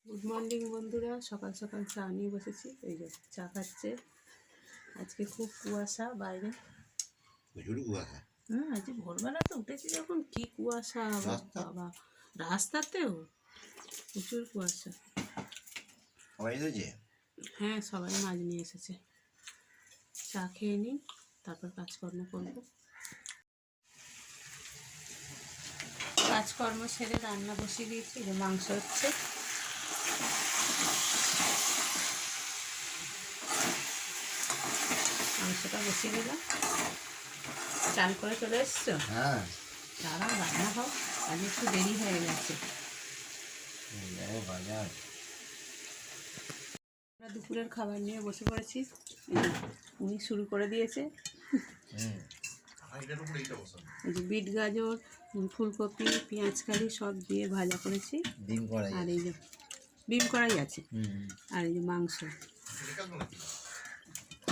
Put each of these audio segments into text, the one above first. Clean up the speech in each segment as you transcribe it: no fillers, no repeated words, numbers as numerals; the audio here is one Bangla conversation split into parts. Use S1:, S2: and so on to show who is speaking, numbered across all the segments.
S1: গুড মর্নিং বন্ধুরা, সকাল সকাল চা নিয়ে বসেছি। এই যে চা খাচ্ছে। আজকে খুব কুয়াশা বাইরে,
S2: প্রচুর কুয়াশা।
S1: আজকে ভোরবেলা তো উঠেছি যখন, কি কুয়াশা বাবা! রাস্তাতেও প্রচুর কুয়াশা। হ্যাঁ, সবাই মাছ নিয়ে এসেছে। চা খেয়ে নিই, তারপর কাজকর্ম করব। কাজকর্ম সেরে রান্না বসিয়ে দিয়েছি। যে মাংস হচ্ছে, মাংসটা বসিয়ে দিলাম। চান করে চলে এসছো?
S2: হ্যাঁ,
S1: তারা রান্না হোক, আজ একটু দেরি হয়ে গেছে।
S2: বাজার
S1: আমরা দুপুরের খাবার নিয়ে বসে পড়েছি। উনি শুরু করে দিয়েছে। এই যে বিট গাজর, ফুলকপি, পেঁয়াজকালি সব দিয়ে ভাজা করেছি।
S2: ডিম কড়াই,
S1: আর এই যে ডিম কড়াই আছে। আর এই যে মাংস,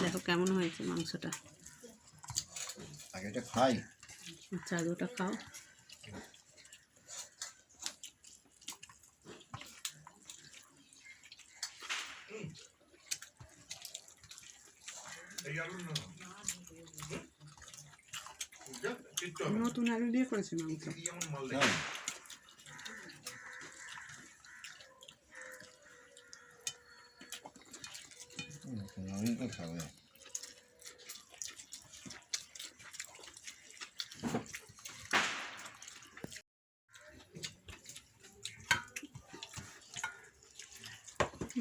S1: দেখো কেমন হয়েছে মাংসটা।
S2: আগে এটা খাই।
S1: আচ্ছা, ওটা খাও। নতুন আলু দিয়ে করেছি মাংস।
S2: খাবে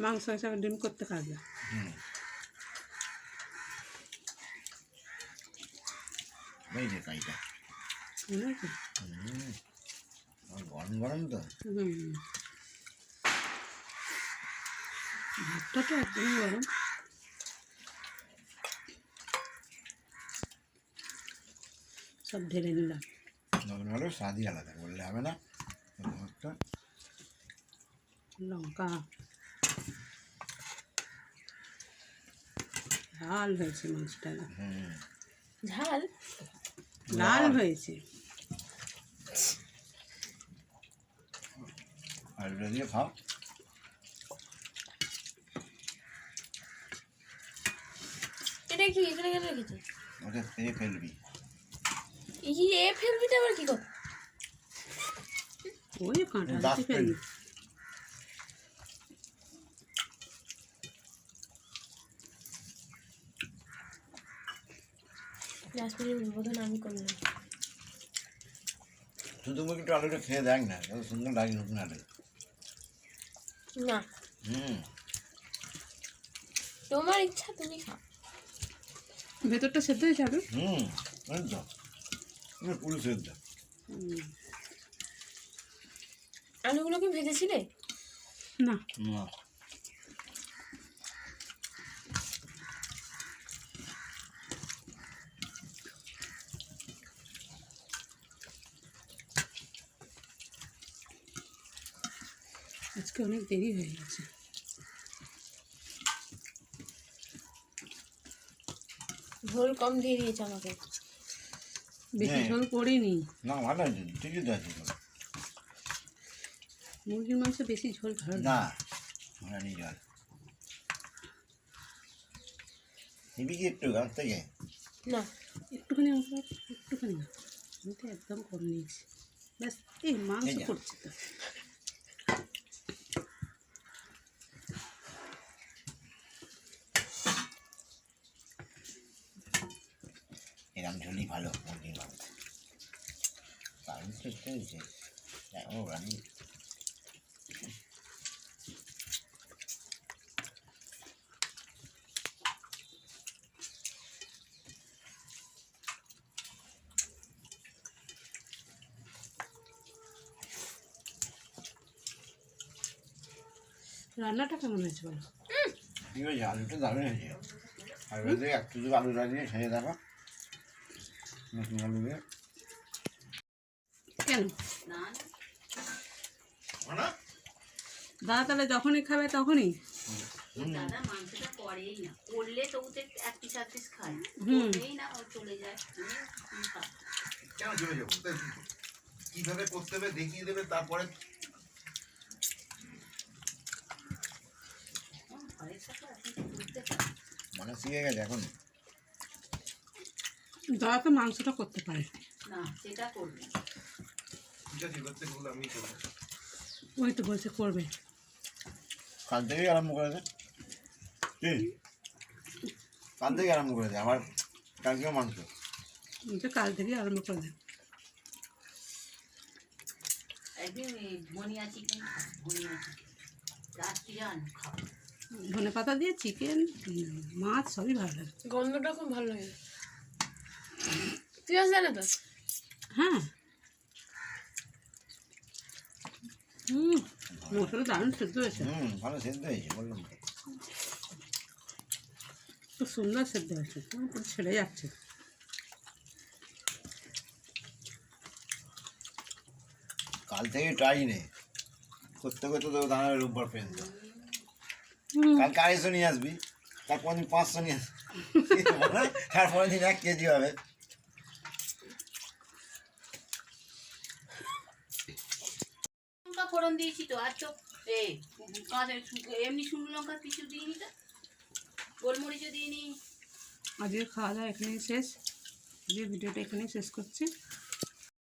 S1: মাংস হিসাবে ডিম করতে পারবে।
S2: এই যে কাইটা গরম গরম তো।
S1: ভাতটা তো একদম গরম। সব ঢেলে নিলাম।
S2: ভালো স্বাদই আলাদা, বললে হবে না।
S1: লঙ্কা ঝাল হয়েছে মাছটা, ঝাল লাল হয়েছে।
S2: আলুটা দিয়ে খাও।
S3: এটা কি এখানে কেন রেখেছিস?
S2: ওটা খেয়ে ফেলবি।
S3: এ ফেলবিটা আবার কি কথা?
S1: ওই কাঁটা ফেলবি।
S3: জাসমিনের উদ্বোধন আমি করলাম।
S2: শুধু মুখে একটু আলুটা খেয়ে দেখ না, কত সুন্দর লাগে নতুন আলু।
S3: না, তোমার ইচ্ছা, তুমি খাও।
S1: ভেতরটা সেদ্ধ হয়ে যাবে।
S2: পুরো সেদ্ধ।
S3: আলুগুলো কি ভেজেছিলে?
S1: না, আজকে অনেক দেরি হয়ে গেছে।
S3: ঝোল কম দিয়ে দিয়েছে আমাকে।
S1: বেশি ঝোল করিনি।
S2: না, ভালো আছে, ঠিকই তো আছে।
S1: মুরগির মাংস বেশি ঝোল ভালো
S2: না, রানি জল নিবি কি একটু গাছ থেকে?
S3: না,
S1: একটুখানি একটুখানি না, আমি তো একদম কম নিয়েছি। ব্যাস, এই মাংস করছি তো।
S2: এরম ঝোলই ভালো মুরগির মাংস। দারুণ টেস্ট হয়েছে। ও রানি,
S1: রান্নাটা কেমন হয়েছে বলো?
S2: ঠিক হয়েছে, আলুটা দারুণ হয়েছে। আলু দিয়ে একটু আলু দিয়ে খেয়ে দেখো, নতুন আলু দিয়ে।
S1: কেন দাদা তাহলে যখনই খাবে তখনই?
S4: দাদা মাংসটা করেই না, করলে তো ওতে এক পিস এক পিস খায়, নেই না ও চলে যায়।
S2: কেন চলে যাবো? কিভাবে করতে হবে দেখিয়ে দেবে, তারপরে মানে শিখে গেছে এখন।
S1: দাদা তো মাংসটা করতে পারে।
S4: না সেটা করবে না।
S1: ওই তো বলছে করবে।
S2: কাল থেকেই আরম্ভ করেছে। কি কাল থেকেই আরম্ভ করেছে আবার কালকেও মাংস।
S1: ওই তো কাল থেকে আরম্ভ করবে।
S4: একদিন ধনিয়া চিকেন ধনিয়া চিকেন রাত্রি যান খাও।
S1: ধনে পাতা দিয়ে চিকেন মাছ সবই ভালো লাগে।
S3: গন্ধটা খুব ভালো লাগে। তুই আস জানে তো?
S1: হ্যাঁ। মশলা দারুণ সেদ্ধ হয়েছে।
S2: ভালো সেদ্ধ হয়েছে বললাম তো।
S1: খুব সুন্দর সেদ্ধ হয়েছে, পুরো ছেড়ে যাচ্ছে।
S2: কাল থেকে ট্রাই নেই করতে করতে তো দাঁড়াবে রোববার পর্যন্ত। কালকে 250 নিয়ে আসবি, তারপর দিন 500 নিয়ে আসবি, তারপরের দিন 1 কেজি হবে।
S4: লঙ্কা ফোড়ন দিয়েছি তো আর তো কাঁচা এমনি শুকনো লঙ্কা কিছু দিইনি তো, গোলমরিচও দিইনি।
S1: আজকে খাওয়া দাওয়া এখানেই শেষ। যে ভিডিওটা এখানেই শেষ করছি।